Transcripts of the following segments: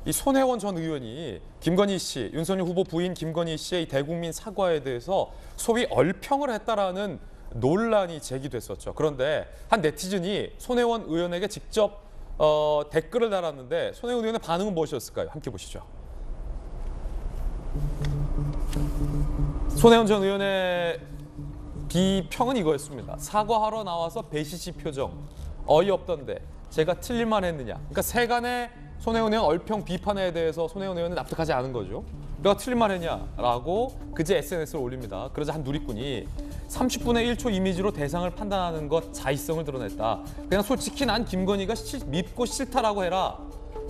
이 손혜원 전 의원이 김건희 씨, 윤석열 후보 부인 김건희 씨의 이 대국민 사과에 대해서 소위 얼평을 했다라는 논란이 제기됐었죠. 그런데 한 네티즌이 손혜원 의원에게 직접 댓글을 달았는데 손혜원 의원의 반응은 무엇이었을까요? 함께 보시죠. 손혜원 전 의원의 비평은 이거였습니다. 사과하러 나와서 배시시 표정, 어이없던데 제가 틀릴만 했느냐. 그러니까 세간의 손혜원 의원 얼평 비판에 대해서 손혜원 의원은 납득하지 않은 거죠. 내가 틀릴만 했냐라고 그제 SNS에 올립니다. 그러자 한 누리꾼이 30분의 1초 이미지로 대상을 판단하는 것 자의성을 드러냈다. 그냥 솔직히 난 김건희가 밉고 싫다라고 해라.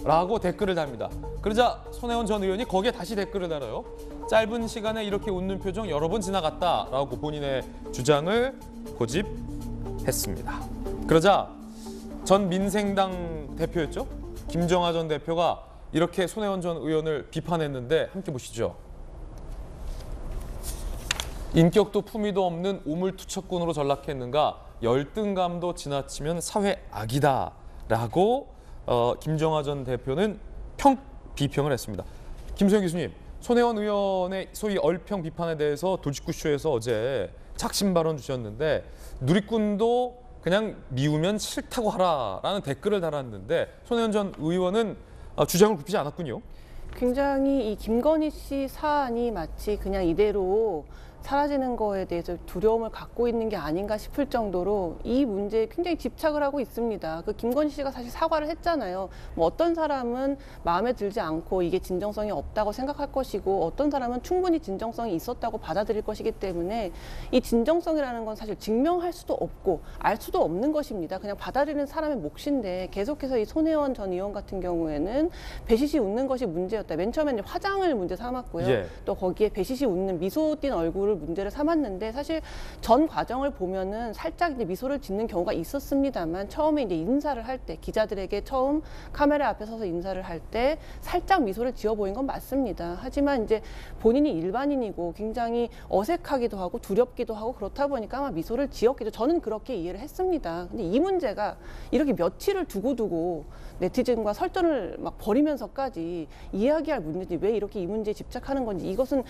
라고 댓글을 답니다. 그러자 손혜원 전 의원이 거기에 다시 댓글을 달아요. 짧은 시간에 이렇게 웃는 표정 여러 번 지나갔다라고 본인의 주장을 고집했습니다. 그러자 전 민생당 대표였죠. 김정하 전 대표가 이렇게 손혜원 전 의원을 비판했는데 함께 보시죠. 인격도 품위도 없는 우물투척꾼으로 전락했는가 열등감도 지나치면 사회 악이다라고 김정하 전 대표는 비평을 했습니다. 김소영 교수님, 손혜원 의원의 소위 얼평 비판에 대해서 돌직구쇼에서 어제 작심 발언 주셨는데 누리꾼도 그냥 미우면 싫다고 하라라는 댓글을 달았는데 손혜원 전 의원은 주장을 굽히지 않았군요. 굉장히 이 김건희 씨 사안이 마치 그냥 이대로 사라지는 거에 대해서 두려움을 갖고 있는 게 아닌가 싶을 정도로 이 문제에 굉장히 집착을 하고 있습니다. 그 김건희 씨가 사실 사과를 했잖아요. 뭐 어떤 사람은 마음에 들지 않고 이게 진정성이 없다고 생각할 것이고 어떤 사람은 충분히 진정성이 있었다고 받아들일 것이기 때문에 이 진정성이라는 건 사실 증명할 수도 없고 알 수도 없는 것입니다. 그냥 받아들이는 사람의 몫인데 계속해서 이 손혜원 전 의원 같은 경우에는 배시시 웃는 것이 문제였다. 맨 처음에는 화장을 문제 삼았고요. 예. 또 거기에 배시시 웃는 미소 띤 얼굴을 문제를 삼았는데 사실 전 과정을 보면은 살짝 이제 미소를 짓는 경우가 있었습니다만 처음에 이제 인사를 할 때 기자들에게 처음 카메라 앞에 서서 인사를 할 때 살짝 미소를 지어 보인 건 맞습니다. 하지만 이제 본인이 일반인이고 굉장히 어색하기도 하고 두렵기도 하고 그렇다 보니까 아마 미소를 지었겠죠. 저는 그렇게 이해를 했습니다. 근데 이 문제가 이렇게 며칠을 두고두고 네티즌과 설전을 막 벌이면서까지 이야기할 문제지 왜 이렇게 이 문제에 집착하는 건지 이것은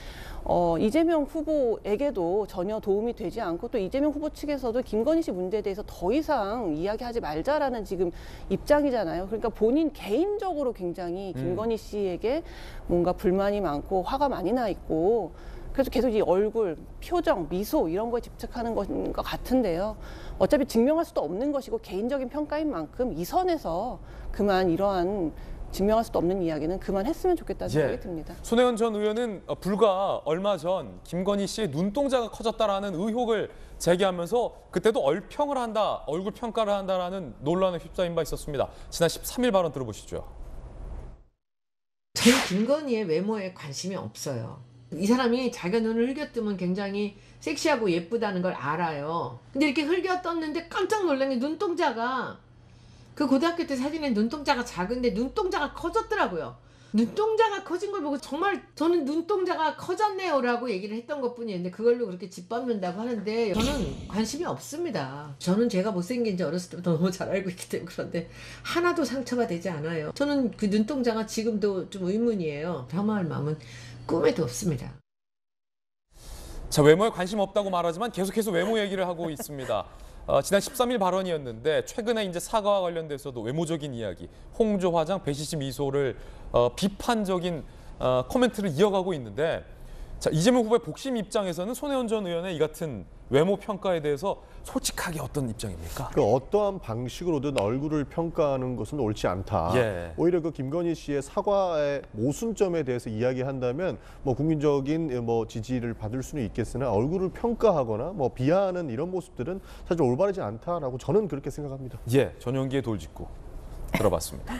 이재명 후보에게도 전혀 도움이 되지 않고 또 이재명 후보 측에서도 김건희 씨 문제에 대해서 더 이상 이야기하지 말자라는 지금 입장이잖아요. 그러니까 본인 개인적으로 굉장히 김건희 씨에게 뭔가 불만이 많고 화가 많이 나 있고 그래서 계속 이 얼굴, 표정, 미소 이런 거에 집착하는 것인 것 같은데요. 어차피 증명할 수도 없는 것이고 개인적인 평가인 만큼 이 선에서 그만 이러한 증명할 수도 없는 이야기는 그만했으면 좋겠다는 생각이 듭니다. 손혜원 전 의원은 불과 얼마 전 김건희 씨의 눈동자가 커졌다라는 의혹을 제기하면서 그때도 얼평을 한다, 얼굴 평가를 한다라는 논란에 휩싸인 바 있었습니다. 지난 13일 발언 들어보시죠. 저는 김건희의 외모에 관심이 없어요. 이 사람이 자기가 눈을 흘겨뜨면 굉장히 섹시하고 예쁘다는 걸 알아요. 근데 이렇게 흘겨떴는데 깜짝 놀란 게 눈동자가 그 고등학교 때 사진에 눈동자가 작은데 눈동자가 커졌더라고요. 눈동자가 커진 걸 보고 정말 저는 눈동자가 커졌네요 라고 얘기를 했던 것뿐이었는데 그걸로 그렇게 짓밟는다고 하는데 저는 관심이 없습니다. 저는 제가 못생긴지 어렸을 때부터 너무 잘 알고 있기 때문에 그런데 하나도 상처가 되지 않아요. 저는 그 눈동자가 지금도 좀 의문이에요. 폄하할 마음은 꿈에도 없습니다. 자, 외모에 관심 없다고 말하지만 계속해서 외모 얘기를 하고 있습니다. 지난 13일 발언이었는데 최근에 이제 사과와 관련돼서도 외모적인 이야기, 홍조 화장, 배시시 미소를 비판적인 코멘트를 이어가고 있는데 자, 이재명 후보의 복심 입장에서는 손혜원 전 의원의 이 같은 외모 평가에 대해서 솔직하게 어떤 입장입니까? 그 어떠한 방식으로든 얼굴을 평가하는 것은 옳지 않다. 예. 오히려 그 김건희 씨의 사과의 모순점에 대해서 이야기한다면 뭐 국민적인 뭐 지지를 받을 수는 있겠으나 얼굴을 평가하거나 뭐 비하하는 이런 모습들은 사실 올바르지 않다라고 저는 그렇게 생각합니다. 예, 전용기의 돌직구 들어봤습니다.